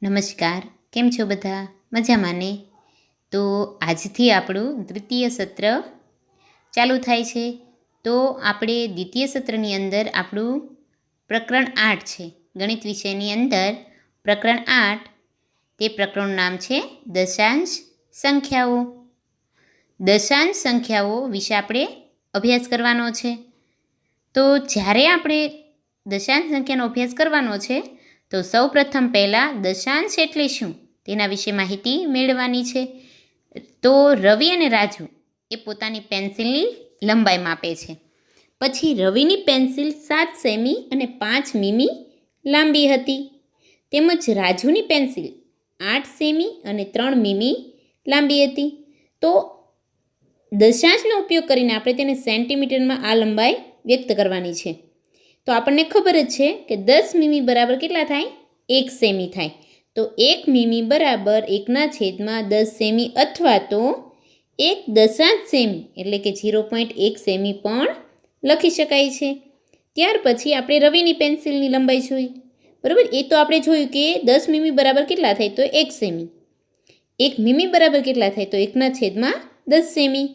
નમસ્કાર, કેમ છો બધા? મજામાં ને? તો આજથી આપણું દ્વિતીય સત્ર ચાલુ થાય છે. તો આપણે દ્વિતીય સત્રની અંદર આપણું પ્રકરણ 8 છે. ગણિત વિષયની અંદર પ્રકરણ 8, તે પ્રકરણનું નામ છે દશાંશ સંખ્યાઓ. દશાંશ સંખ્યાઓ વિશે આપણે અભ્યાસ કરવાનો છે. તો જ્યારે આપણે દશાંશ સંખ્યાનો અભ્યાસ કરવાનો છે તો સૌ પ્રથમ પહેલાં દશાંશ એટલે શું તેના વિશે માહિતી મેળવવાની છે. તો રવિ અને રાજુ એ પોતાની પેન્સિલની લંબાઈ માપે છે. પછી રવિની પેન્સિલ 7 સેમી અને 5 મીમી લાંબી હતી, તેમજ રાજુની પેન્સિલ 8 સેમી અને 3 મીમી લાંબી હતી. તો દશાંશનો ઉપયોગ કરીને આપણે તેને સેન્ટીમીટરમાં આ લંબાઈ વ્યક્ત કરવાની છે. તો આપણને ખબર જ છે કે 10 મીમી બરાબર કેટલા થાય? 1 સેમી થાય. તો 1 મીમી બરાબર 1/10 સેમી અથવા તો 1 દશાંશ સેમી એટલે કે 0.1 સેમી પણ લખી શકાય છે. ત્યાર પછી આપણે રવિની પેન્સિલની લંબાઈ જોઈ, બરાબર. એ તો આપણે જોયું કે 10 મીમી બરાબર કેટલા થાય? તો 1 સેમી. 1 મીમી બરાબર કેટલા થાય? તો 1/10 સેમી.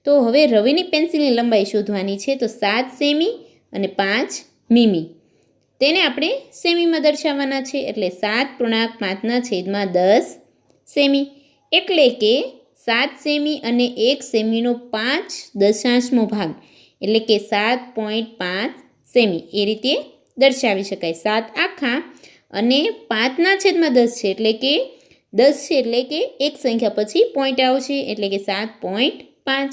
તો હવે રવિની પેન્સિલની લંબાઈ શોધવાની છે. તો 7 સેમી અને 5 મીમી તેને આપણે સેમીમાં દર્શાવવાના છે. એટલે 7.5/10 સેમી એટલે કે 7 સેમી અને 1 સેમીનો 5 દશાંશમો ભાગ એટલે કે 7.5 સેમી એ રીતે દર્શાવી શકાય. 7 આખા અને 5/10 છે એટલે કે 10 છે એટલે કે એક સંખ્યા પછી પોઈન્ટ આવશે એટલે કે 7.5.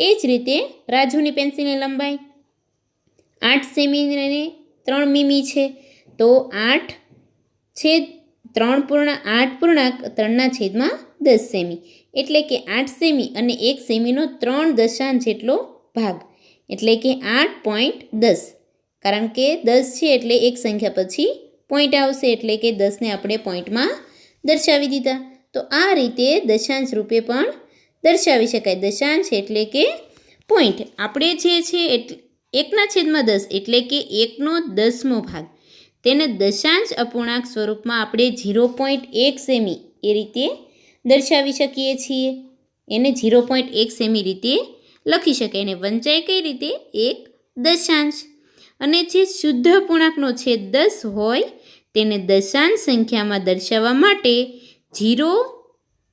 એ જ રીતે રાજુની પેન્સિલની લંબાઈ 8 સેમી અને 3 મીમી છે. તો 3.8/10 સેમી એટલે કે 8 સેમી અને 1 સેમીનો 3 દશાંશ જેટલો ભાગ એટલે કે 8.10. કારણ કે 10 છે એટલે એક સંખ્યા પછી પોઈન્ટ આવશે એટલે કે 10ને આપણે પોઈન્ટમાં દર્શાવી દીધા. તો આ રીતે દશાંશ રૂપે પણ દર્શાવી શકાય. દશાંશ એટલે કે પોઈન્ટ આપણે જે છે 1/10 એટલે કે 1/10મો ભાગ તેને દશાંશ અપૂર્ણાંક સ્વરૂપમાં આપણે 0.1 સેમી એ રીતે દર્શાવી શકીએ છીએ. એને 0.1 સેમી રીતે લખી શકાય. એને વંચાય કઈ રીતે? એક દશાંશ. અને જે શુદ્ધ અપૂર્ણાંકનો છેદ 10 હોય તેને દશાંશ સંખ્યામાં દર્શાવવા માટે 0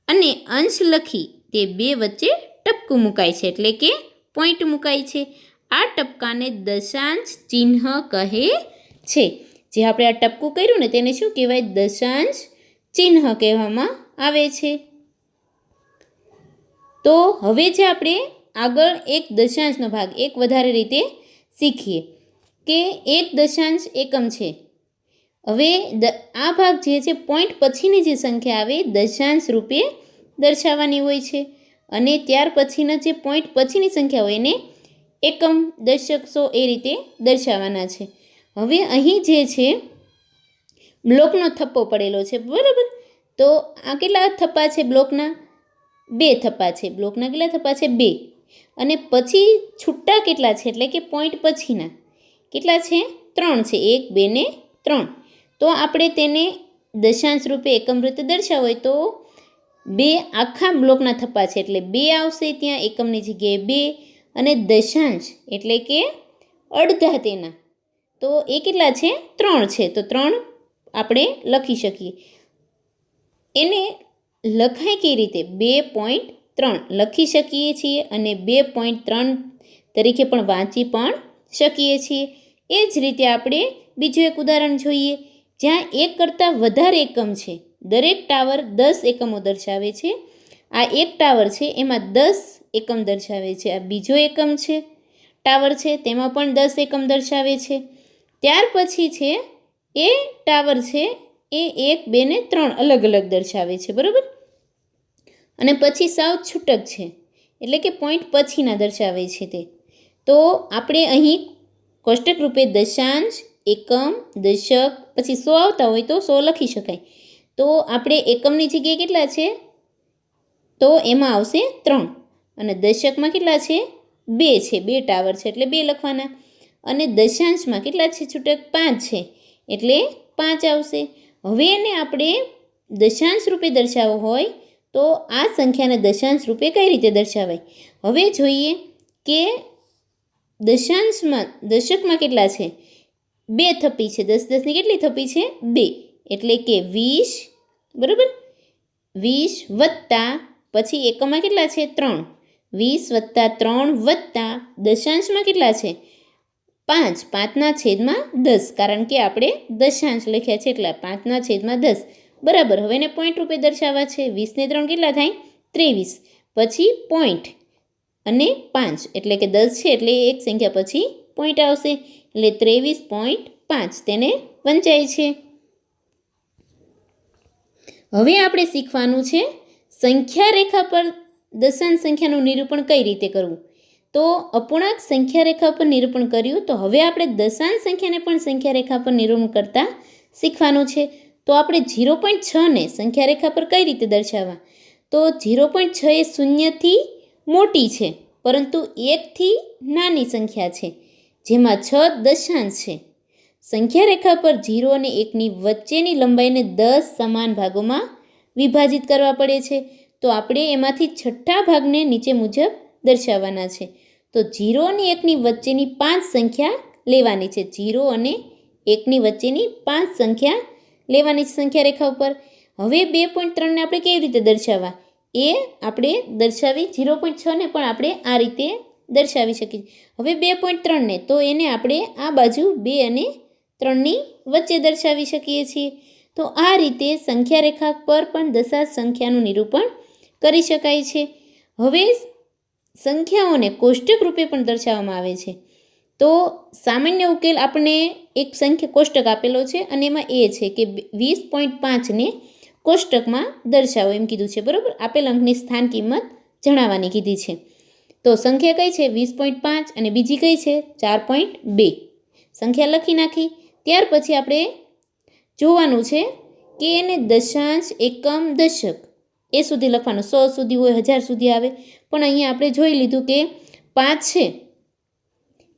અને અંશ લખી તે બે વચ્ચે ટપકું મુકાય છે એટલે કે પોઈન્ટ મુકાય છે. આ ટપકાને દશાંશ ચિહ્ન કહે છે. જે આપણે આ ટપકું કર્યું ને તેને શું કહેવાય? દશાંશ ચિહ્ન કહેવામાં આવે છે. તો હવે જે આપણે આગળ એક દશાંશનો ભાગ એક વધારે રીતે શીખીએ કે એક દશાંશ એકમ છે. હવે આ ભાગ જે છે પોઈન્ટ પછીની જે સંખ્યા આવે દશાંશ રૂપે દર્શાવવાની હોય છે અને ત્યાર પછીના જે પોઈન્ટ પછીની સંખ્યા હોય એને એકમ, દશક, સો એ રીતે દર્શાવવાના છે. હવે અહીં જે છે બ્લોકનો થપ્પો પડેલો છે, બરાબર. તો આ કેટલા થપ્પા છે બ્લોકના? 2 થપ્પા છે. બ્લોકના કેટલા થપ્પા છે? 2. અને પછી છૂટા કેટલા છે એટલે કે પોઈન્ટ પછીના કેટલા છે? 3 છે. 1, 2 ને 3. તો આપણે તેને દશાંશ રૂપે એકમ રીતે દર્શાવવું હોય તો 2 આખા બ્લોકના થપ્પા છે એટલે 2 આવશે ત્યાં એકમની જગ્યાએ 2 અને દશાંશ એટલે કે અડધા તેના તો એ કેટલા છે? 3 છે. તો 3 આપણે લખી શકીએ. એને લખાય કઈ રીતે? 2.3 લખી શકીએ છીએ અને 2.3 તરીકે પણ વાંચી પણ શકીએ છીએ. એ જ રીતે આપણે બીજું એક ઉદાહરણ જોઈએ જ્યાં એક કરતાં વધારે એકમ છે. દરેક ટાવર 10 એકમો દર્શાવે છે. આ એક ટાવર છે એમાં 10 એકમ દર્શાવે છે. આ બીજો એકમ છે ટાવર છે તેમાં પણ 10 એકમ દર્શાવે છે. ત્યાર પછી છે એ ટાવર છે એ 1, 2 ને 3 અલગ અલગ દર્શાવે છે, બરાબર. અને પછી સાવ છૂટક છે એટલે કે પોઈન્ટ પછીના દર્શાવે છે તે. તો આપણે અહીં કોષ્ટક રૂપે દશાંશ, એકમ, દશક, પછી 100 આવતા હોય તો 100 લખી શકાય. તો આપણે એકમની જગ્યાએ કેટલા છે? તો એમાં આવશે 3 અને દશકમાં કેટલા છે? 2 છે. 2 ટાવર છે એટલે 2 લખવાના. અને દશાંશમાં કેટલા છે છૂટક? 5 છે એટલે 5 આવશે. હવે એને આપણે દશાંશ રૂપે દર્શાવવો હોય તો આ સંખ્યાને દશાંશ રૂપે કઈ રીતે દર્શાવાય? હવે જોઈએ કે દશકમાં કેટલા છે? 2 થપ્પી છે. 10 10ની કેટલી થપ્પી છે? 2. એટલે કે 20, બરાબર? 20 વત્તા પછી એકમમાં કેટલા છે? 3. 20 વત્તા 3 વત્તા દશાંશમાં કેટલા છે? 5. 5/10, કારણ કે આપણે દશાંશ લખ્યા છે એટલા 5/10, બરાબર. હવે એને પોઈન્ટ રૂપે દર્શાવવા છે. 20 ને 3 કેટલા થાય? 23. પછી પોઈન્ટ અને 5 એટલે કે 10 છે એટલે એક સંખ્યા પછી પોઈન્ટ આવશે એટલે 23.5 તેને વંચાય છે. હવે આપણે શીખવાનું છે સંખ્યા રેખા પર દશાંશ સંખ્યાનું નિરૂપણ કઈ રીતે કરવું. તો અપૂર્ણાંક સંખ્યા રેખા પર નિરૂપણ કર્યું, તો હવે આપણે દશાંશ સંખ્યાને પણ સંખ્યા રેખા પર નિરૂપણ કરતા શીખવાનું છે. તો આપણે 0.6ને સંખ્યા રેખા પર કઈ રીતે દર્શાવવા? તો 0.6 એ 0થી મોટી છે, પરંતુ 1થી નાની સંખ્યા છે, જેમાં 6 દશાંશ છે. સંખ્યા રેખા પર 0 અને 1ની વચ્ચેની લંબાઈને 10 સમાન ભાગોમાં વિભાજિત કરવા પડે છે. તો આપણે એમાંથી છઠ્ઠા ભાગને નીચે મુજબ દર્શાવવાના છે. તો 0 અને 1ની વચ્ચેની 5 સંખ્યા લેવાની છે. 0 અને 1ની વચ્ચેની 5 સંખ્યા લેવાની છે સંખ્યા રેખા ઉપર. હવે 2.3ને આપણે કેવી રીતે દર્શાવવા? એ આપણે દર્શાવી 0.6ને પણ આપણે આ રીતે દર્શાવી શકીએ. હવે 2.3ને તો એને આપણે આ બાજુ 2 અને 3ની વચ્ચે દર્શાવી શકીએ છીએ. તો આ રીતે સંખ્યા રેખા પર પણ દશાંશ સંખ્યાનું નિરૂપણ કરી શકાય છે. હવે સંખ્યાઓને કોષ્ટક રૂપે પણ દર્શાવવામાં આવે છે. તો સામાન્ય ઉકેલ આપણે એક સંખ્યા કોષ્ટક આપેલો છે અને એમાં એ છે કે 20.5ને કોષ્ટકમાં દર્શાવો એમ કીધું છે, બરાબર. આપેલ અંકની સ્થાન કિંમત જણાવવાની કીધી છે. તો સંખ્યા કઈ છે? 20.5 અને બીજી કઈ છે? 4.2. સંખ્યા લખી નાખી. ત્યાર પછી આપણે જોવાનું છે કે એને દશાંશ, એકમ, દશક એ સુધી લખવાનું. 100 સુધી હોય, 1000 સુધી આવે, પણ અહીંયા આપણે જોઈ લીધું કે 5 છે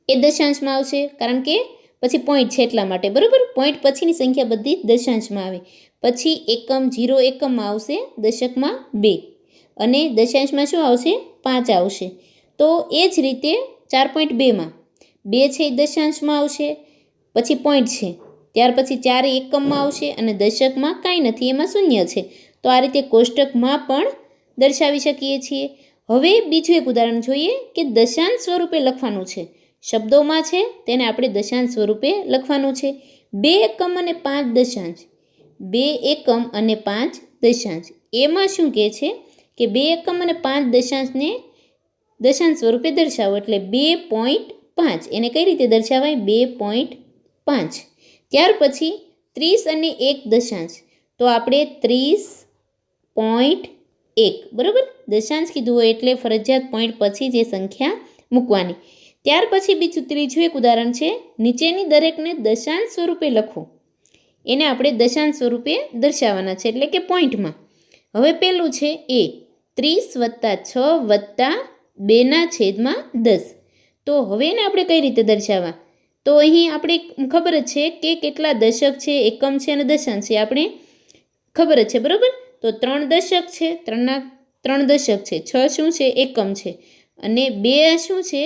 એ દશાંશમાં આવશે, કારણ કે પછી પોઈન્ટ છે એટલા માટે, બરાબર. પોઈન્ટ પછીની સંખ્યા બધી દશાંશમાં આવે. પછી એકમ 0 એકમમાં આવશે, દશકમાં 2 અને દશાંશમાં શું આવશે? 5 આવશે. તો એ જ રીતે 4.2માં 2 છે એ દશાંશમાં આવશે, પછી પોઈન્ટ છે, ત્યાર પછી 4 એકમમાં આવશે અને દશકમાં કાંઈ નથી, એમાં શૂન્ય છે. તો આ રીતે કોષ્ટકમાં પણ દર્શાવી શકીએ છીએ. હવે બીજું એક ઉદાહરણ જોઈએ કે દશાંશ સ્વરૂપે લખવાનું છે. શબ્દોમાં છે તેને આપણે દશાંશ સ્વરૂપે લખવાનું છે. 2 એકમ અને 5 દશાંશ. 2 એકમ અને 5 દશાંશ. એમાં શું કહે છે કે 2 એકમ અને 5 દશાંશને દશાંશ સ્વરૂપે દર્શાવો, એટલે 2.5. એને કઈ રીતે દર્શાવાય? 2.5. ત્યાર પછી 30 અને 1 દશાંશ. તો આપણે 30.1, બરાબર. દશાંશ કીધું હોય એટલે ફરજિયાત પોઈન્ટ પછી જે સંખ્યા મૂકવાની. ત્યાર પછી ત્રીજું એક ઉદાહરણ છે. નીચેની દરેકને દશાંશ સ્વરૂપે લખો. એને આપણે દશાંશ સ્વરૂપે દર્શાવવાના છે, એટલે કે પોઈન્ટમાં. હવે પહેલું છે એ 30 વત્તા 6 વત્તા 2/10. તો હવે એને આપણે કઈ રીતે દર્શાવવા? તો અહીં આપણે ખબર જ છે કે કેટલા દશક છે, એકમ છે અને દશાંશ છે, આપણે ખબર જ છે, બરાબર. તો 3 દશક છે, 3 દશક છે, 6 શું છે? એકમ છે, અને 2 શું છે?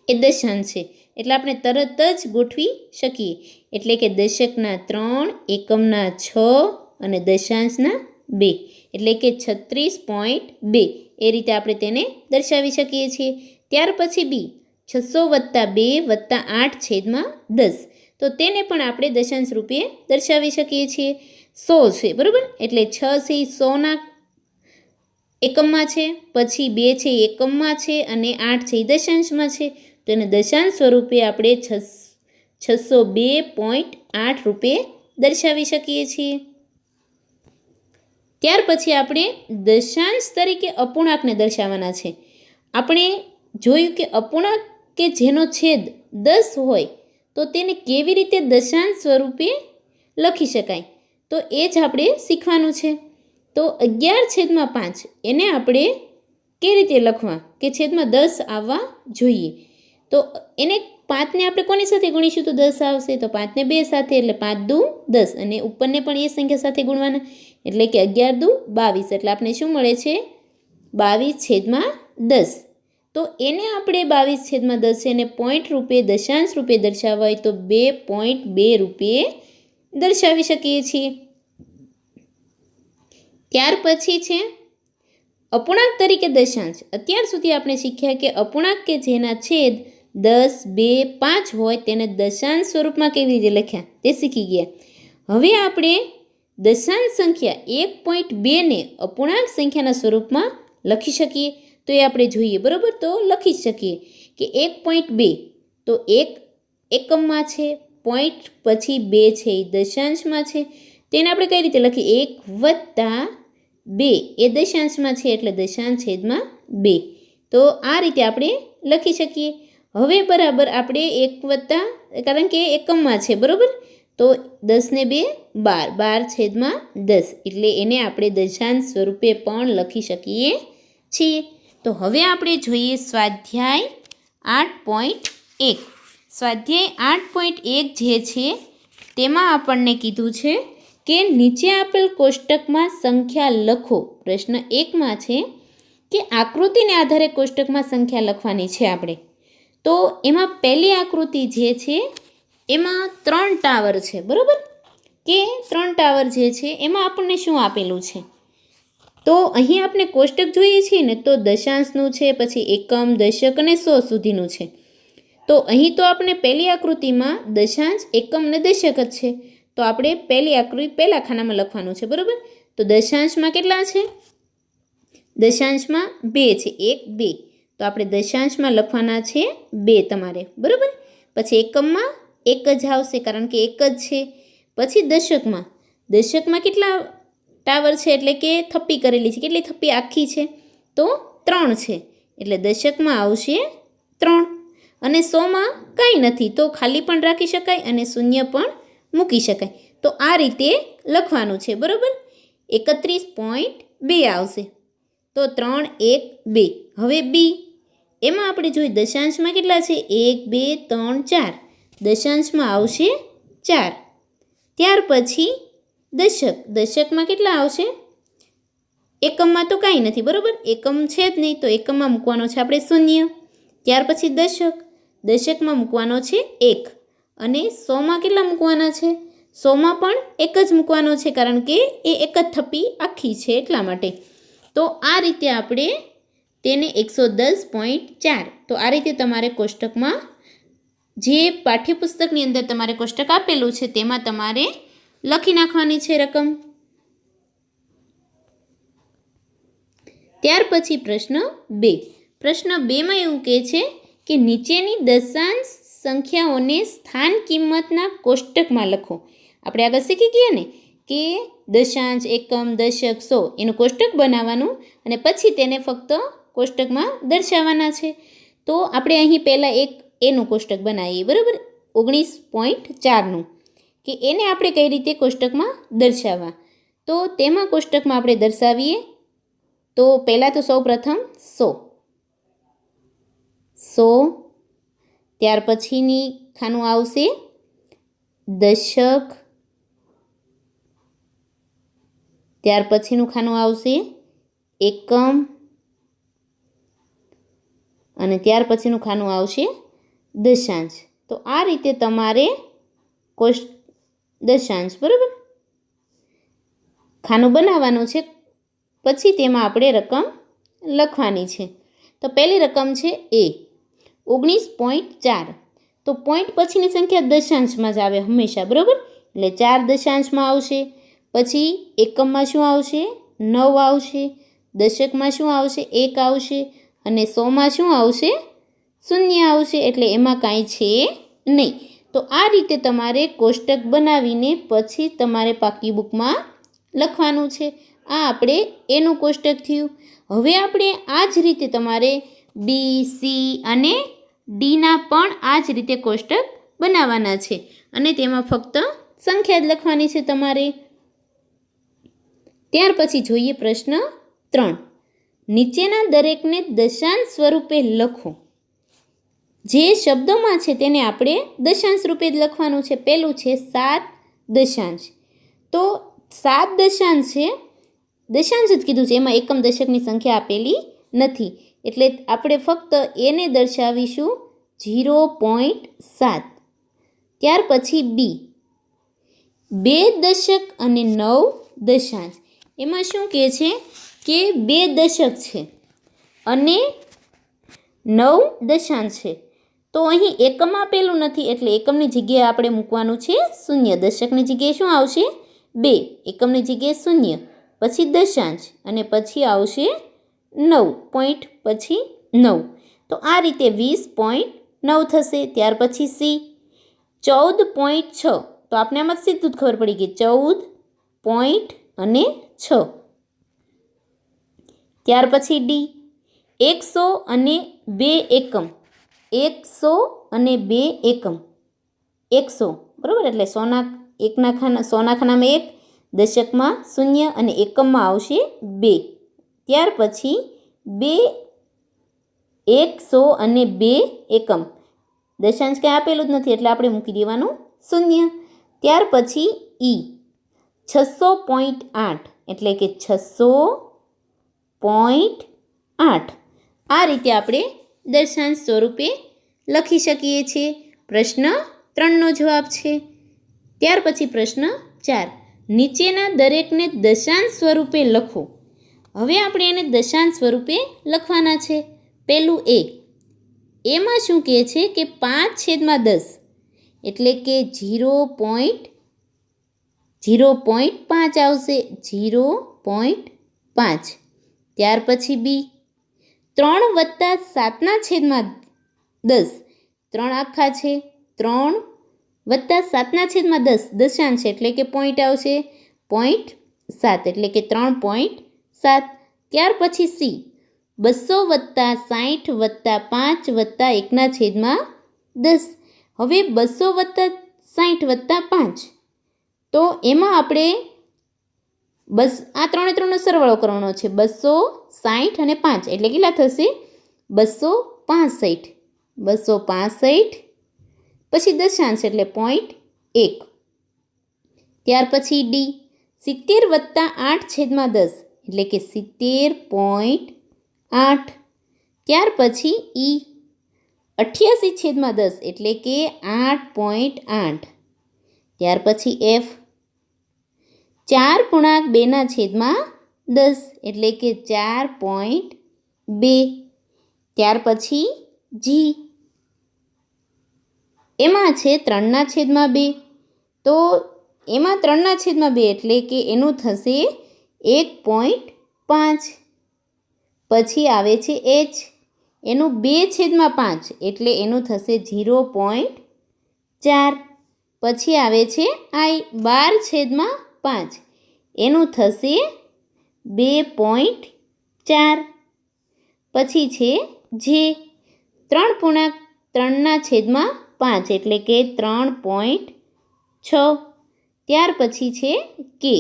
એ દશાંશ છે. એટલે આપણે તરત જ ગોઠવી શકીએ. એટલે કે દશકના 3, એકમના 6 અને દશાંશના 2, એટલે કે 36.2. એ રીતે આપણે તેને દર્શાવી શકીએ છીએ. ત્યાર પછી 600 વત્તા 2 વત્તા 8/10. તો તેને પણ આપણે દશાંશ રૂપે દર્શાવી શકીએ છીએ. 100 છે, બરાબર. એટલે 6 છે એ 100ના એકમમાં છે, પછી 2 છે એ એકમમાં છે અને 8 છે એ દશાંશમાં છે. તો એને દશાંશ સ્વરૂપે આપણે 602.8 રૂપે દર્શાવી શકીએ છીએ. ત્યાર પછી આપણે દશાંશ તરીકે અપૂર્ણાંકને દર્શાવવાના છે. આપણે જોયું કે અપૂર્ણાંક કે જેનો છેદ 10 હોય તો તેને કેવી રીતે દશાંશ સ્વરૂપે લખી શકાય, તો એ જ આપણે શીખવાનું છે. તો 11/5 એને આપણે કેવી રીતે લખવા કે છેદમાં 10 આવવા જોઈએ. તો એને 5ને આપણે કોની સાથે ગુણીશું તો 10 આવશે. તો 5ને 2 સાથે એટલે 5 દુ 10 અને ઉપરને પણ એ સંખ્યા સાથે ગુણવાના એટલે કે 11 દુ 22. એટલે આપણે શું મળે છે 22/10. તો એને આપણે 22/10 છે એને પોઈન્ટ રૂપે દશાંશ રૂપે દર્શાવવા હોય તો 2.2 રૂપે દર્શાવી શકીએ છીએ. ત્યાર પછી છે અપૂર્ણાંક તરીકે દશાંશ. અત્યાર સુધી આપણે શીખ્યા કે અપૂર્ણાંક કે જેના છેદ 10, 2, 5 હોય તેને દશાંશ સ્વરૂપમાં કેવી રીતે લખ્યા તે શીખી ગયા. હવે આપણે દશાંશ સંખ્યા 1.2 ને અપૂર્ણાંક સંખ્યાના સ્વરૂપમાં લખી શકીએ તો એ આપણે જોઈએ. બરાબર, તો લખી શકીએ કે 1.2 તો 1 એકમમાં છે, પોઈન્ટ પછી 2 છે એ દશાંશમાં છે, તેને આપણે કઈ રીતે લખીએ 1 + 2 એ દશાંશમાં છે એટલે દશાંશ છેદમાં 2. તો આ રીતે આપણે લખી શકીએ. હવે બરાબર આપણે 1 કારણ કે એકમમાં છે બરાબર, તો 10 ને 2 12, 12/10 એટલે એને આપણે દશાંશ સ્વરૂપે પણ લખી શકીએ છીએ. તો હવે આપણે જોઈએ સ્વાધ્યાય 8.1. સ્વાધ્યાય 8.1 જે છે તેમાં આપણને કીધું છે કે નીચે આપેલ કોષ્ટકમાં સંખ્યા લખો. પ્રશ્ન 1માં છે કે આકૃતિને આધારે કોષ્ટકમાં સંખ્યા લખવાની છે આપણે. તો એમાં પહેલી આકૃતિ જે છે એમાં 3 ટાવર છે બરાબર, કે 3 ટાવર જે છે એમાં આપણને શું આપેલું છે તો અહીં આપણે કોષ્ટક જોઈએ છીએ ને તો દશાંશનું છે, પછી એકમ, દશક અને 100 સુધીનું છે. તો અહીં તો આપણે પહેલી આકૃતિમાં દશાંશ, એકમ અને દશક જ છે. તો આપણે પહેલી આકૃતિ પહેલા ખાનામાં લખવાનું છે બરાબર. તો દશાંશમાં કેટલા છે? દશાંશમાં 2 છે, 1, 2. તો આપણે દશાંશમાં લખવાના છે 2 તમારે બરાબર. પછી એકમમાં 1 જ આવશે કારણ કે 1 જ છે. પછી દશકમાં કેટલા ટાવર છે એટલે કે થપ્પી કરેલી છે, કેટલી થપ્પી આખી છે તો 3 છે એટલે દશકમાં આવશે 3. અને 100માં કંઈ નથી તો ખાલી પણ રાખી શકાય અને શૂન્ય પણ મૂકી શકાય. તો આ રીતે લખવાનું છે બરાબર. 31.2 આવશે. તો 3, 1, 2. હવે બી એમાં આપણે જોઈએ દશાંશમાં કેટલા છે 1, 2, 3, 4. દશાંશમાં આવશે 4. ત્યાર પછી દશકમાં કેટલા આવશે? એકમમાં તો કાંઈ નથી બરાબર, એકમ છે જ નહીં તો એકમમાં મૂકવાનો છે આપણે 0. ત્યાર પછી દશકમાં મૂકવાનો છે 1 અને 100માં કેટલા મૂકવાના છે? 100માં પણ 1 જ મૂકવાનો છે કારણ કે એ એક જ થપ્પી આખી છે એટલા માટે. તો આ રીતે આપણે તેને 110.4. તો આ રીતે તમારે કોષ્ટકમાં જે પાઠ્યપુસ્તકની અંદર તમારે કોષ્ટક આપેલું છે તેમાં તમારે લખી નાખવાની છે રકમ. ત્યાર પછી પ્રશ્ન 2. પ્રશ્ન 2માં એવું કહે છે કે નીચેની દશાંશ સંખ્યાઓને સ્થાન કિંમતના કોષ્ટકમાં લખો. આપણે આગળ શીખી ગયા ને કે દશાંશ, એકમ, દશક, 100 એનું કોષ્ટક બનાવવાનું અને પછી તેને ફક્ત કોષ્ટકમાં દર્શાવવાના છે. તો આપણે અહીં પહેલાં એક એનું કોષ્ટક બનાવીએ બરાબર, 19.4નું, કે એને આપણે કઈ રીતે કોષ્ટકમાં દર્શાવવા. તો તેમાં કોષ્ટકમાં આપણે દર્શાવીએ તો પહેલાં તો સૌ પ્રથમ 100. ત્યાર પછીની ખાનું આવશે દશક. ત્યાર પછીનું ખાનું આવશે એકમ અને ત્યાર પછીનું ખાનું આવશે દશાંશ. તો આ રીતે તમારે દશાંશ બરાબર ખાનું બનાવવાનું છે. પછી તેમાં આપણે રકમ લખવાની છે. તો પહેલી રકમ છે એ 19.4. તો પોઈન્ટ પછીની સંખ્યા દશાંશમાં જ આવે હંમેશા બરાબર, એટલે 4 દશાંશમાં આવશે. પછી એકમમાં શું આવશે? 9 આવશે. દશકમાં શું આવશે? 1 આવશે. અને 100માં શું આવશે? 0 આવશે. એટલે એમાં કાંઈ છે નહીં. તો આ રીતે તમારે કોષ્ટક બનાવીને પછી તમારે પાકી બુકમાં લખવાનું છે. આ આપણે એનું કોષ્ટક થયું. હવે આપણે આ જ રીતે તમારે બી, સી અને ડીના પણ આ જ રીતે કોષ્ટક બનાવવાના છે અને તેમાં ફક્ત સંખ્યા જ લખવાની છે તમારે. ત્યાર પછી જોઈએ પ્રશ્ન 3. નીચેના દરેકને દશાંશ સ્વરૂપે લખો. જે શબ્દોમાં છે તેને આપણે દશાંશ રૂપે જ લખવાનું છે. પહેલું છે 7 દશાંશ. તો 7 દશાંશ છે, દશાંશ જ કીધું છે, એમાં એકમ દશકની સંખ્યા આપેલી નથી. એટલે આપણે ફક્ત એને દર્શાવીશું 0.7. ત્યાર પછી બી 2 દશક અને 9 દશાંશ. એમાં શું કહે છે કે 2 દશક છે અને 9 દશાંશ છે. તો અહીં એકમ આપેલું નથી એટલે એકમની જગ્યાએ આપણે મૂકવાનું છે 0. દશકની જગ્યાએ શું આવશે 2, એકમની જગ્યાએ 0, પછી દશાંશ અને પછી આવશે 9, પોઈન્ટ પછી 9. તો આ રીતે 20.9 થશે. ત્યાર પછી સી 14.6. તો આપણે આમાં સીધું જ ખબર પડી ગઈ 14 પોઈન્ટ અને 6. ત્યાર પછી ડી 100 અને 2 એકમ. 100 અને 2 એકમ. 100 બરાબર, એટલે સોના ખાનામાં 1, દશકમાં 0 અને એકમમાં આવશે 2. ત્યાર પછી 2 100 અને 2 એકમ. દશાંશ કંઈ આપેલું જ નથી એટલે આપણે મૂકી દેવાનું 0. ત્યાર પછી ઈ 600.8 એટલે કે 600.8. આ રીતે આપણે દશાંશ સ્વરૂપે લખી શકીએ છીએ. પ્રશ્ન 3નો જવાબ છે. ત્યાર પછી પ્રશ્ન 4, નીચેના દરેકને દશાંશ સ્વરૂપે લખો. હવે આપણે એને દશાંશ સ્વરૂપે લખવાના છે. પહેલું એમાં શું કહે છે કે 5/10 એટલે કે 0.5 આવશે, 0.5. ત્યાર પછી બી 3 + 7/10. 3 આખા છે, 3 + 7/10 દશાંશ એટલે કે પોઈન્ટ આવશે 0.7 એટલે કે 3.7. ત્યાર પછી સી 200 + 60 + 5 + 1/10. હવે 200 + 60 + 5, તો એમાં આપણે આ 3 નો સરવાળો કરવાનો છે. 260 અને 5 એટલે કેટલા થશે 265. 265 પછી દશાંશ એટલે 0.1. ત્યાર પછી ડી 70 + 8/10 એટલે કે 70.8. ત્યાર પછી ઈ 88/10 એટલે કે 8.8. ત્યાર પછી એફ 4/2/10 એટલે કે 4.2. ત્યાર પછી જી એમાં છે 3/2. તો એમાં 3/2 એટલે કે એનું થશે 1.5. પછી આવે છે એચ, એનું 2/5 એટલે એનું થશે 0.4. પછી આવે છે આઈ 12/5 એનું થશે 2.4. પછી છે જે 3/3/5 એટલે કે 3.6. ત્યાર પછી છે કે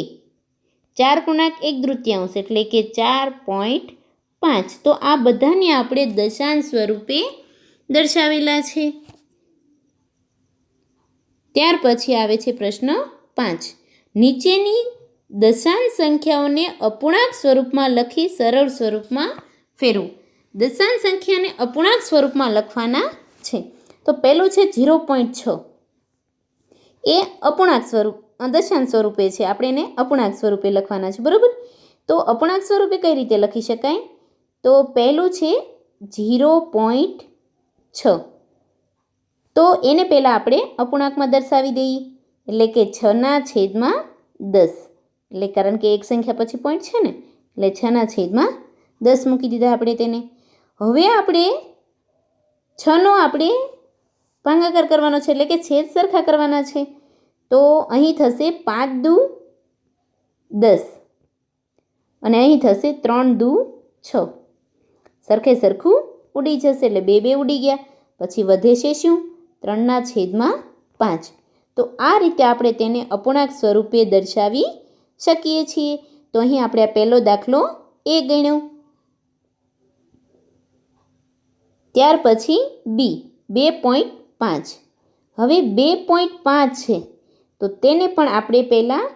4/1/3 એટલે કે 4.5. તો આ બધાને આપણે દશાંશ સ્વરૂપે દર્શાવેલા છે. ત્યાર પછી આવે છે પ્રશ્ન 5, નીચેની દશાંશ સંખ્યાઓને અપૂર્ણાંક સ્વરૂપમાં લખી સરળ સ્વરૂપમાં ફેરવો. દશાંશ સંખ્યાને અપૂર્ણાંક સ્વરૂપમાં લખવાના છે. તો પહેલું છે 0.6. એ અપૂર્ણાંક સ્વરૂપ દશાંશ સ્વરૂપે છે, આપણે એને અપૂર્ણાંક સ્વરૂપે લખવાના છે, બરાબર. તો અપૂર્ણાંક સ્વરૂપે કઈ રીતે લખી શકાય? તો પહેલું છે 0.6. તો એને પહેલાં આપણે અપૂર્ણાંકમાં દર્શાવી દઈએ એટલે કે 6/10. એટલે કારણ કે એક સંખ્યા પછી પોઈન્ટ છે ને, એટલે 6/10 મૂકી દીધા આપણે તેને. હવે આપણે 6નો આપણે ભાગાકાર કરવાનો છે એટલે કે છેદ સરખા કરવાના છે. તો અહીં થશે 5×2 10 અને અહીં થશે 3×2 6. સરખે સરખું ઉડી જશે એટલે 2 ઉડી ગયા. પછી વધે છે શું 3/5. તો આ રીતે આપણે તેને અપૂર્ણાંક સ્વરૂપે દર્શાવી શકીએ છીએ. તો અહીં આપણે આ પહેલો દાખલો એ ગણ્યો. ત્યાર પછી બી 2.5. હવે 2.5 છે તો તેને પણ આપણે પહેલાં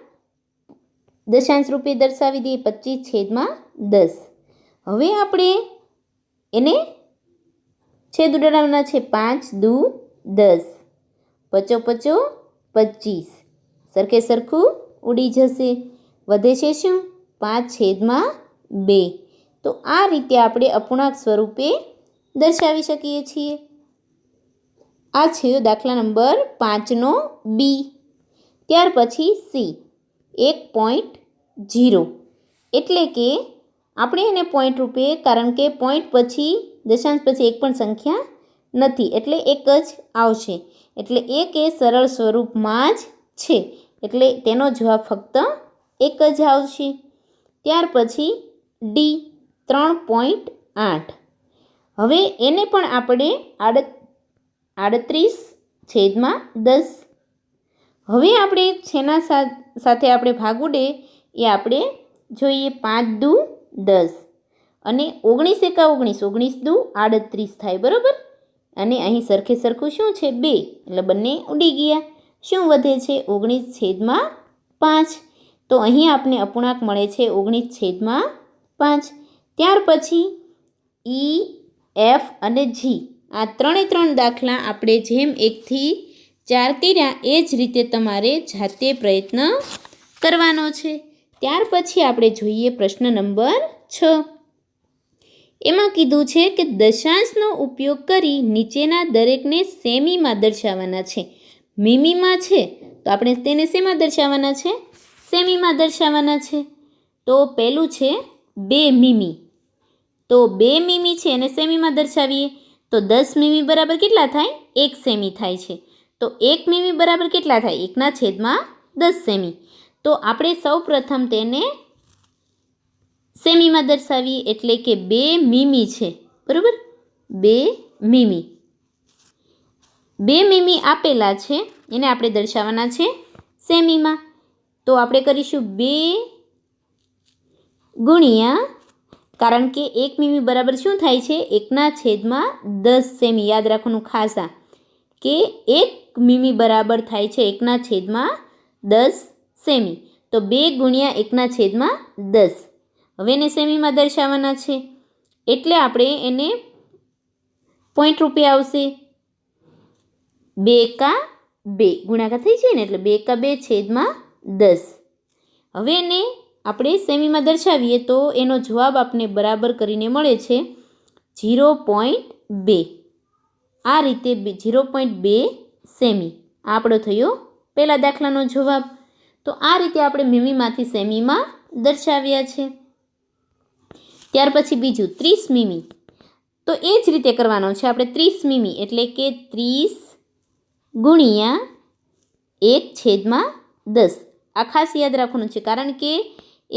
દશાંશ રૂપે દર્શાવી દઈએ 25/10. હવે આપણે એને છેદ ઉડાડવાના છે 5 દુ 10, 5 5 25, સરખે સરખું ઉડી જશે. વધે છે શું? 5/2. તો આ રીતે આપણે અપૂર્ણાંક સ્વરૂપે દર્શાવી શકીએ છીએ. આ છે દાખલા નંબર 5નો બી. ત્યાર પછી સી 1.0, એટલે કે આપણે એને પોઈન્ટ રૂપે, કારણ કે પોઈન્ટ પછી દશાંશ પછી એક પણ સંખ્યા નથી એટલે એક જ આવશે, એટલે એક એ સરળ સ્વરૂપમાં જ છે એટલે તેનો જવાબ ફક્ત એક જ આવશે. ત્યાર પછી ડી 3.8. હવે એને પણ આપણે 38/10. હવે આપણે છેના સાથે આપણે ભાગ ઉડે એ આપણે જોઈએ. 5 દુ 10 અને 19 એકા 19, 19 દુ 38 થાય, બરાબર. અને અહીં સરખે સરખું શું છે? 2, એટલે બંને ઉડી ગયા. શું વધે છે? 19/5. તો અહીં આપણે અપૂર્ણાંક મળે છે 19/5. ત્યાર પછી ઈ, એફ અને જી, આ 3 દાખલા આપણે જેમ 1થી 4 કર્યા એ જ રીતે તમારે જાતે પ્રયત્ન કરવાનો છે. ત્યાર પછી આપણે જોઈએ પ્રશ્ન નંબર 6. એમાં કીધું છે કે દશાંશનો ઉપયોગ કરી નીચેના દરેકને સેમીમાં દર્શાવવાના છે. મીમીમાં છે તો આપણે તેને શેમાં દર્શાવવાના છે? સેમીમાં દર્શાવવાના છે. તો પહેલું છે 2 મીમી. તો 2 મીમી છે એને સેમીમાં દર્શાવીએ તો 10 મીમી બરાબર કેટલા થાય? 1 સેમી થાય છે. તો 1 મીમી બરાબર કેટલા થાય? 1/10 સેમી. તો આપણે સૌ પ્રથમ તેને સેમીમાં દર્શાવીએ એટલે કે 2 મીમી છે, બરાબર. 2 મીમી. 2 મીમી આપેલા છે એને આપણે દર્શાવવાના છે સેમીમાં. તો આપણે કરીશું 2 ગુણ્યા, કારણ કે 1 મીમી બરાબર શું થાય છે? 1/10 સેમી. યાદ રાખવાનું ખાસ આ કે 1 મીમી બરાબર થાય છે 1/10 સેમી. તો 2 ગુણ્યા 1/10. હવે એને સેમીમાં દર્શાવવાના છે એટલે આપણે એને પોઈન્ટ રૂપે આવશે 2 એકા 2, ગુણાકાર થઈ જાય ને એટલે 2 એકા 2/10. હવે એને આપણે સેમીમાં દર્શાવીએ તો એનો જવાબ આપણે બરાબર કરીને મળે છે 0.2. આ રીતે 0.2 સેમી આપણો થયો પહેલા દાખલાનો જવાબ. તો આ રીતે આપણે મીમીમાંથી સેમીમાં દર્શાવ્યા છે. ત્યાર પછી બીજું 30 મીમી. તો એ જ રીતે કરવાનો છે આપણે 30 મીમી એટલે કે 30 ગુણ્યા 1/10. આ ખાસ યાદ રાખવાનું છે કારણ કે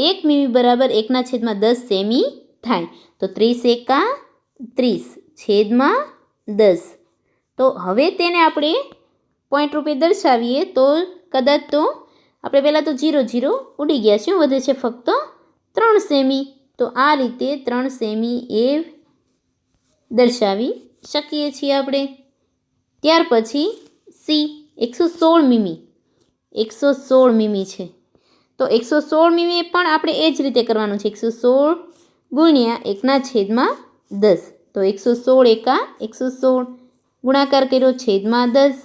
1 મીમી બરાબર 1/10 સેમી થાય. તો 30 એકા 30/10. તો હવે તેને આપણે પોઈન્ટ રૂપે દર્શાવીએ તો કદાચ તો આપણે પહેલાં તો 0 0 ઉડી ગયા. શું વધે છે? ફક્ત 3 સેમી. તો આ રીતે 3 સેમી એ દર્શાવી શકીએ છીએ આપણે. ત્યાર પછી સી 116 મીમી. 116 મીમી છે તો 116 મીમી પણ આપણે એ જ રીતે કરવાનું છે. 116 ગુણ્યા 1/10. તો 116 એકા 116, ગુણાકાર કર્યો છેદમાં 10.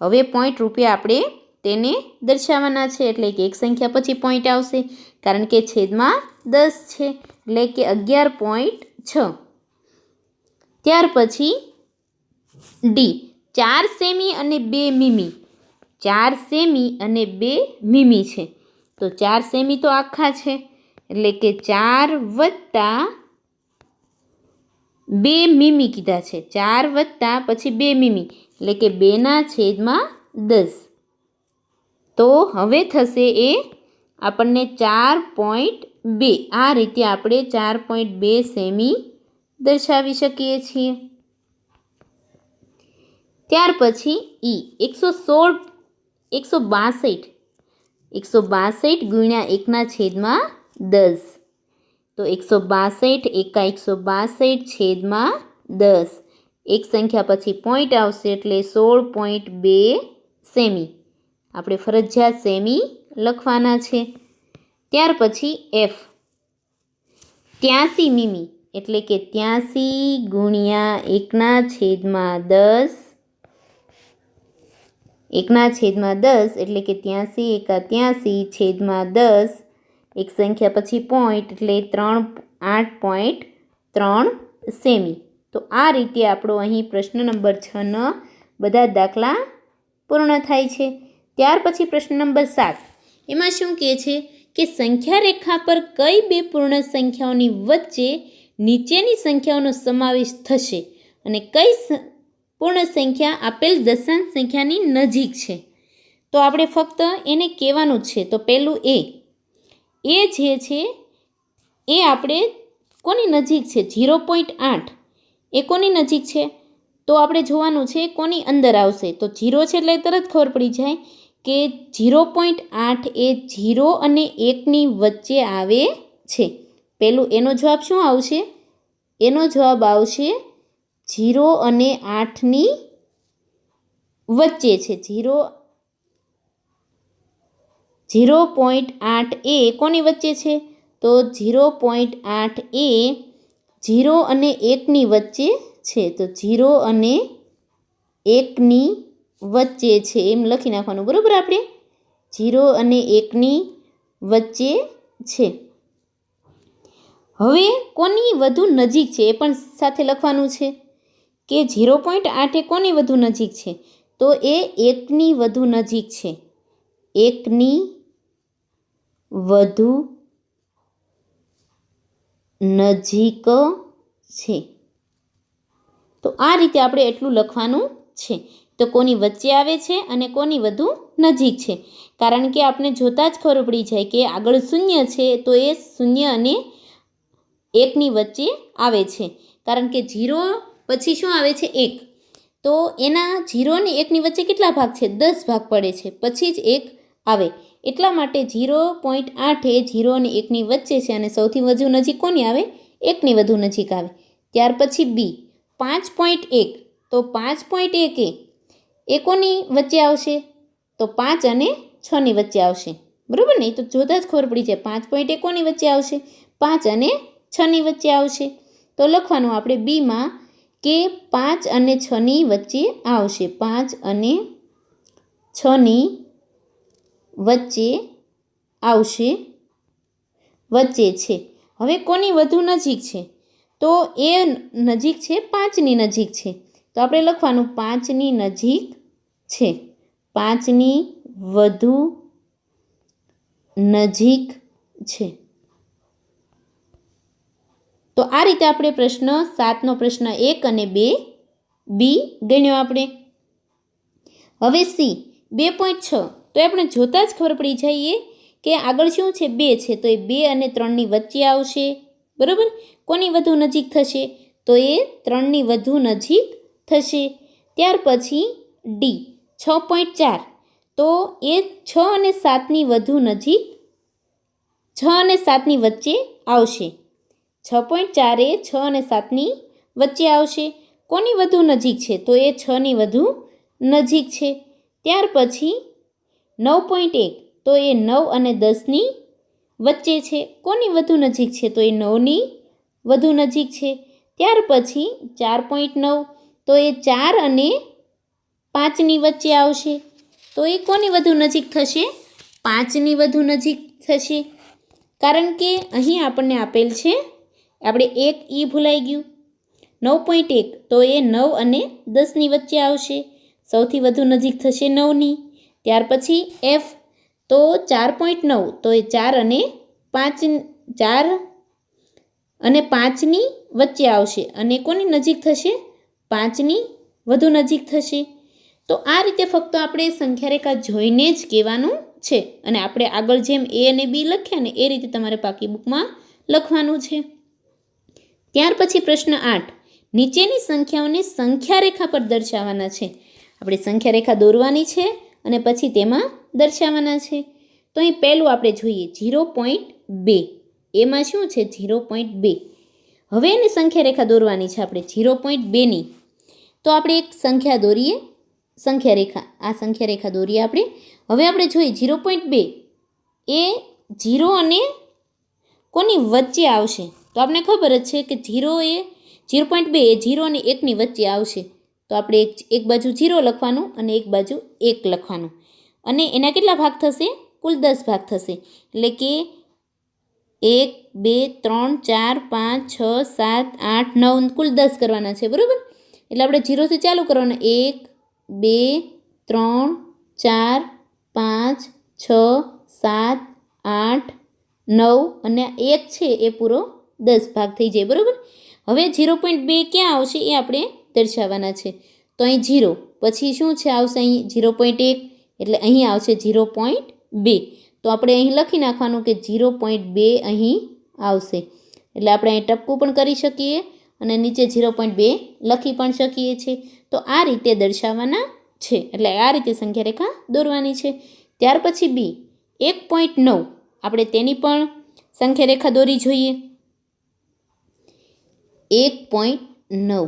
હવે પોઈન્ટ રૂપે આપણે તેને દર્શાવવાના છે એટલે કે એક સંખ્યા પછી પોઈન્ટ આવશે કારણ કે છેદમાં 10 છે એટલે કે 11.6. ત્યાર પછી ડી 4 સેમી અને 2 મીમી. 4 સેમી અને 2 મીમી છે તો 4 સેમી તો આખા છે એટલે કે 4 વત્તા 2 મીમી કીધા છે. 4 વત્તા પછી 2 મીમી એટલે કે 2/10. તો હવે થશે એ આપણને 4.2. આ રીતે આપણે 4.2 સેમી દર્શાવી શકીએ છીએ. ત્યાર પછી ઈ 162 ગુણ્યા 1/10. તો 162 એકા 162/10 એક સંખ્યા પછી પોઈન્ટ આવશે એટલે 16.2 સેમી. આપણે ફરજિયાત સેમી લખવાના છે. ત્યાર પછી એફ 83 મીમી એટલે કે 83 ગુણ્યા 1/10 1/10 એટલે કે 83 એકા 83/10 એક સંખ્યા પછી પોઈન્ટ એટલે 8.3 સેમી. તો આ રીતે આપણો અહીં પ્રશ્ન નંબર 6 બધા દાખલા પૂર્ણ થાય છે. ત્યાર પછી પ્રશ્ન નંબર 7 એમાં શું કહે છે કે સંખ્યા રેખા પર કઈ બે પૂર્ણ સંખ્યાઓની વચ્ચે નીચેની સંખ્યાઓનો સમાવેશ થશે અને કઈ પૂર્ણ સંખ્યા આપેલ દશાંશ સંખ્યાની નજીક છે. તો આપણે ફક્ત એને કહેવાનું છે. તો પહેલું એ જે છે એ આપણે કોની નજીક છે? 0.8 એ કોની નજીક છે? તો આપણે જોવાનું છે કોની અંદર આવશે. તો 0 છે એટલે તરત ખબર પડી જાય કે 0.8 એ 0 અને 1ની વચ્ચે આવે છે. પહેલું એનો જવાબ શું આવશે? એનો જવાબ આવશે 0 અને 8ની વચ્ચે છે. 0.8 એ કોની વચ્ચે છે? તો 0.8 એ 0 અને 1ની વચ્ચે છે. તો 0 અને 1ની વચ્ચે છે એમ લખી નાખવાનું. બરાબર, આપણે 0 અને 1ની વચ્ચે છે. હવે કોની વધુ નજીક છે એ પણ સાથે લખવાનું છે કે 0.8 એ કોની વધુ નજીક છે? તો એ 1ની વધુ નજીક છે. 1ની વધુ નજીક છે. તો આ રીતે આપણે એટલું લખવાનું છે. તો કોની વચ્ચે આવે છે અને કોની વધુ નજીક છે. કારણ કે આપણે જોતાં જ ખબર પડી જાય કે આગળ 0 છે તો એ 0 અને 1ની વચ્ચે આવે છે. કારણ કે 0 પછી શું આવે છે? 1. તો એના 0 અને 1ની વચ્ચે કેટલા ભાગ છે? 10 ભાગ પડે છે. પછી જ 1 આવે. એટલા માટે 0.8 એ 0 અને 1ની વચ્ચે છે અને સૌથી વધુ નજીક કોની આવે? 1ની વધુ નજીક આવે. ત્યાર પછી બી 5.1. તો 5.1 એ કોની વચ્ચે આવશે? તો 5 અને 6ની વચ્ચે આવશે. બરાબર ને? તો જોતાં જ ખબર પડી જાય 5.1 કોની વચ્ચે આવશે? 5 અને 6ની વચ્ચે આવશે. તો લખવાનું આપણે બીમાં કે 5 અને 6ની વચ્ચે આવશે. 5 અને 6ની વચ્ચે આવશે, વચ્ચે છે. હવે કોની વધુ નજીક છે? તો એ નજીક છે 5ની નજીક છે. તો આપણે લખવાનું 5ની નજીક છે. 5ની વધુ નજીક છે. તો આ રીતે આપણે પ્રશ્ન 7નો પ્રશ્ન 1 અને 2 બી ગણ્યો આપણે. હવે સી 2.6. તો આપણે જોતાં જ ખબર પડી જઈએ કે આગળ શું છે? 2 છે. તો એ 2 અને 3ની વચ્ચે આવશે. બરાબર. કોની વધુ નજીક થશે? તો એ 3ની વધુ નજીક થશે. ત્યાર પછી ડી 6.4. તો એ 6 અને 7ની વધુ નજીક 6 અને 7ની વચ્ચે આવશે. 6.4 એ 6 અને 7ની વચ્ચે આવશે. કોની વધુ નજીક છે? તો એ 6ની વધુ નજીક છે. ત્યાર પછી 9.1. તો એ 9 અને 10ની વચ્ચે છે. કોની વધુ નજીક છે? તો એ 9ની વધુ નજીક છે. ત્યાર પછી 4.9. તો એ 4 અને 5ની વચ્ચે આવશે. તો એ કોની વધુ નજીક થશે? 5ની વધુ નજીક થશે. કારણ કે અહીં આપણને આપેલ છે, આપણે એક ઈ ભૂલાઈ ગયું. 9.1. તો એ 9 અને 10ની વચ્ચે આવશે. સૌથી વધુ નજીક થશે 9ની. ત્યાર પછી એફ તો 4.9. તો એ 4 અને 5ની વચ્ચે આવશે અને કોની નજીક થશે? 5ની વધુ નજીક થશે. તો આ રીતે ફક્ત આપણે સંખ્યા રેખા જોઈને જ કહેવાનું છે અને આપણે આગળ જેમ એ અને બી લખ્યા ને એ રીતે તમારે પાકી બુકમાં લખવાનું છે. ત્યાર પછી પ્રશ્ન 8. નીચેની સંખ્યાઓને સંખ્યા રેખા પર દર્શાવવાના છે. આપણે સંખ્યા રેખા દોરવાની છે અને પછી તેમાં દર્શાવવાના છે. તો અહીં પહેલું આપણે જોઈએ 0.2. એમાં શું છે? 0.2. હવે એની સંખ્યા રેખા દોરવાની છે આપણે 0.2ની. તો આપણે એક સંખ્યા દોરીએ, સંખ્યા રેખા, આ સંખ્યા રેખા દોરીએ આપણે. હવે આપણે જોઈએ 0.2 એ 0 અને કોની વચ્ચે આવશે? તો આપણે ખબર જ છે કે 0.2 એ 0 અને 1ની વચ્ચે આવશે. તો આપણે એક બાજુ 0 લખવાનું અને એક બાજુ 1 લખવાનું. અને એના કેટલા ભાગ થશે? કુલ 10 ભાગ થશે. એટલે કે 1, 2, 3, 4, 5, 6, 7, 8, 9 કુલ 10 કરવાના છે, બરાબર? એટલે આપણે 0થી ચાલુ કરવાના. 1, 2, 3, 4, 5, 6, 7, 8, 9 અને 1 છે એ પૂરો 10 ભાગ થઈ જાય, બરાબર? હવે 0.2 ક્યાં આવશે એ આપણે દર્શાવવાના છે. તો અહીં 0 પછી શું છે આવશે? અહીં 0.1 એટલે અહીં આવશે 0.2. તો આપણે અહીં લખી નાખવાનું કે 0.2 અહીં આવશે. એટલે આપણે અહીં ટપકું પણ કરી શકીએ અને નીચે 0.2 લખી પણ શકીએ છીએ. તો આ રીતે દર્શાવવાના છે. એટલે આ રીતે સંખ્યા રેખા દોરવાની છે. ત્યાર પછી બી 1.9 આપણે તેની પણ સંખ્યા રેખા દોરી જોઈએ. 1.9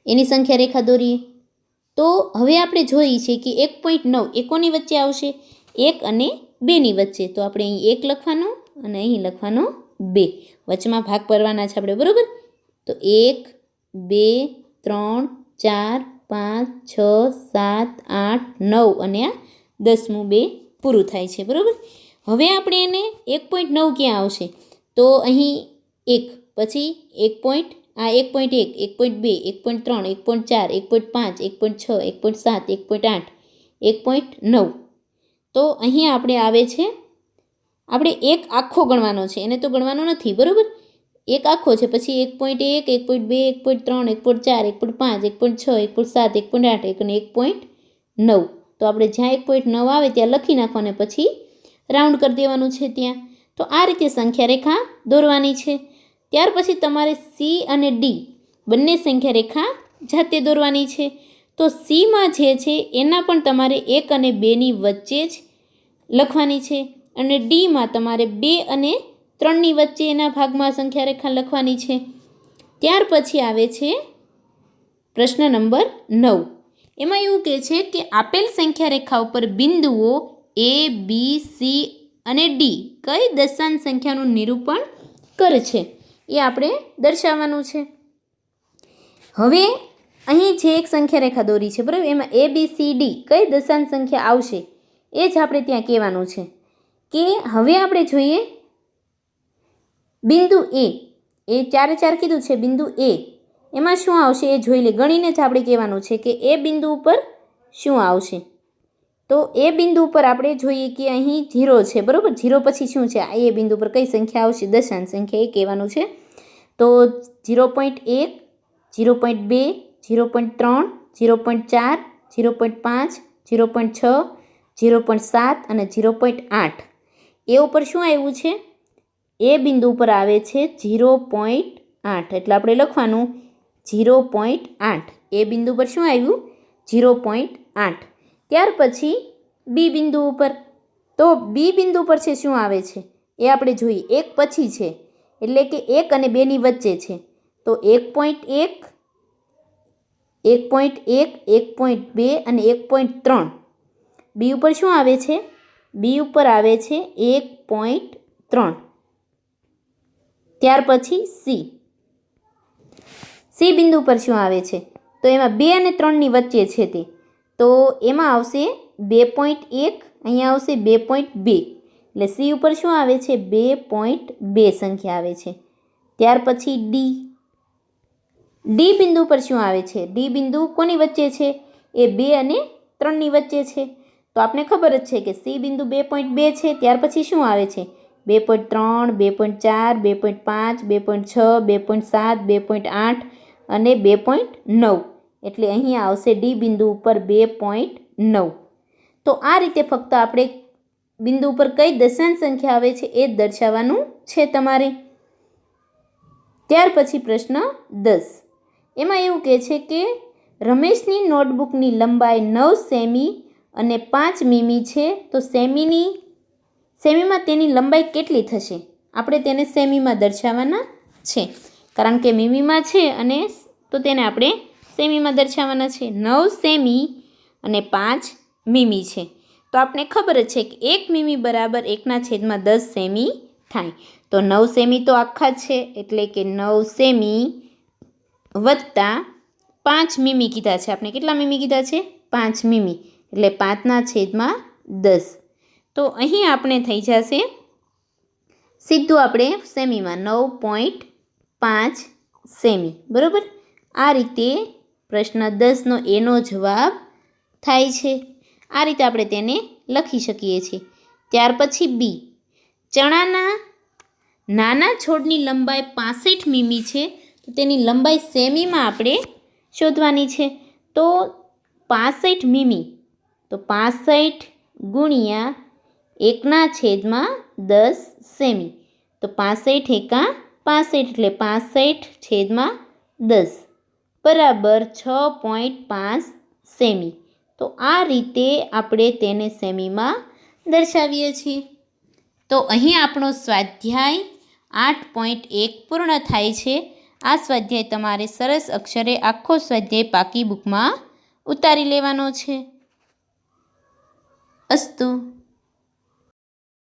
એની સંખ્યા રેખા દોરીએ. તો હવે આપણે જોઈએ છીએ કે 1.9 એ કોની વચ્ચે આવશે? 1 અને 2ની વચ્ચે. તો આપણે અહીં 1 લખવાનું અને અહીં લખવાનો 2. વચમાં ભાગ કરવાના છે આપણે, બરાબર? તો 1, 2, 3, 4, 5, 6, 7, 8, 9 અને આ 10મું 2 પૂરું થાય છે, બરાબર? હવે આપણે એને 1.9 ક્યાં આવશે? તો અહીં 1 પછી 1. આ 1.1, 1.2, 1.3, 1.4, 1.5, 1.6, 1.7, 1.8, 1.9. તો અહીં આપણે આવે છે, આપણે એક આખો ગણવાનો છે, એને તો ગણવાનો નથી, બરાબર? એક આખો છે. પછી 1.1, 1.2, 1.3, 1.4, 1.5, 1.6, 1.7, 1.8 અને 1.9. તો આપણે જ્યાં 1.9 આવે ત્યાં લખી નાખવાનું, પછી રાઉન્ડ કરી દેવાનું છે ત્યાં. તો આ રીતે સંખ્યા રેખા દોરવાની છે. ત્યાર પછી તમારે સી અને ડી બંને સંખ્યા રેખા જાતે દોરવાની છે. તો સીમાં જે છે એના પણ તમારે 1 અને 2ની વચ્ચે જ લખવાની છે. અને ડીમાં તમારે 2 અને 3ની વચ્ચે એના ભાગમાં સંખ્યા રેખા લખવાની છે. ત્યાર પછી આવે છે પ્રશ્ન નંબર 9. એમાં એવું કહે છે કે આપેલ સંખ્યા રેખા ઉપર બિંદુઓ એ, બી, સી અને ડી કઈ દશાંશ સંખ્યાનું નિરૂપણ કરે છે એ આપણે દર્શાવવાનું છે. હવે અહીં જે એક સંખ્યા રેખા દોરી છે, બરાબર? એમાં એ, બી, સી, ડી કઈ દશાંશ સંખ્યા આવશે એ જ આપણે ત્યાં કહેવાનું છે. કે હવે આપણે જોઈએ બિંદુ એ 4 કીધું છે. બિંદુ એ એમાં શું આવશે એ જોઈ લે. ગણીને જ આપણે કહેવાનું છે કે એ બિંદુ ઉપર શું આવશે. તો એ બિંદુ ઉપર આપણે જોઈએ કે અહીં 0 છે, બરાબર? 0 પછી શું છે? આ એ બિંદુ પર કઈ સંખ્યા આવશે? દશાંશ સંખ્યા એ કહેવાનું છે. તો 0.1, 0.2, 0.3, 0.4, 0.5, 0.6, 0.7 અને 0.8. એ ઉપર શું આવ્યું છે? એ બિંદુ ઉપર આવે છે 0.8. એટલે આપણે લખવાનું 0.8. એ બિંદુ પર શું આવ્યું? 0.8. ત્યાર પછી બી બિંદુ ઉપર. તો બી બિંદુ પર છે શું આવે છે એ આપણે જોઈએ. 1 પછી છે એટલે કે 1 અને 2ની વચ્ચે છે. તો 1.1, 1.1, 1.2 અને 1.3. બી ઉપર શું આવે છે? બી ઉપર આવે છે 1.3. ત્યાર પછી સી બિંદુ પર શું આવે છે? તો એમાં 2 અને 3ની વચ્ચે છે તે. તો એમાં આવશે 2.1, અહીંયા આવશે 2.2. એટલે સી ઉપર શું આવે છે? 2.2 સંખ્યા આવે છે. ત્યાર પછી ડી બિંદુ પર શું આવે છે? ડી બિંદુ કોની વચ્ચે છે? એ 2 અને 3ની વચ્ચે છે. તો આપણે ખબર જ છે કે સી બિંદુ 2.2 છે. ત્યાર પછી શું આવે છે? 2.3, 2.4, 2.5, 2.6, 2.7, 2.8 અને 2.9. એટલે અહીંયા આવશે ડી બિંદુ ઉપર 2.9. તો આ રીતે ફક્ત આપણે બિંદુ ઉપર કઈ દશાંશ સંખ્યા આવે છે એ દર્શાવવાનું છે તમારે. ત્યાર પછી પ્રશ્ન 10. એમાં એવું કહે છે કે રમેશની નોટબુકની લંબાઈ 9 સેમી અને 5 મીમી છે. તો સેમીમાં તેની લંબાઈ કેટલી થશે? આપણે તેને સેમીમાં દર્શાવવાના છે. કારણ કે મીમીમાં છે અને તો તેને આપણે સેમીમાં દર્શાવવાના છે. 9 સેમી અને 5 મીમી છે. તો આપણે ખબર જ છે કે 1 મીમી બરાબર 1/10 સેમી થાય. તો 9 સેમી તો આખા જ છે, એટલે કે 9 સેમી વત્તા 5 મીમી કીધા છે આપણે. કેટલા મીમી કીધા છે? 5 મીમી, એટલે 5/10. તો અહીં આપણે થઈ જશે સીધું આપણે સેમીમાં 9.5 સેમી. બરાબર, આ રીતે પ્રશ્ન 10નો એનો જવાબ થાય છે. આ રીતે આપણે તેને લખી શકીએ છીએ. ત્યાર પછી બી, ચણાના નાના છોડની લંબાઈ 65 મીમી છે, તો તેની લંબાઈ સેમીમાં આપણે શોધવાની છે. તો 65 મીમી, તો 65 ગુણ્યા 1/10 સેમી. તો 65 એકા 65, એટલે 65/10 બરાબર 6.5 સેમી. તો આ રીતે આપણે તેને સેમીમાં દર્શાવીએ છીએ. તો અહીં આપણો સ્વાધ્યાય 8.1 પૂર્ણ થાય છે. આ સ્વાધ્યાય તમારે સરસ અક્ષરે આખો સ્વાધ્યાય પાકી બુકમાં ઉતારી લેવાનો છે. અસ્તુ.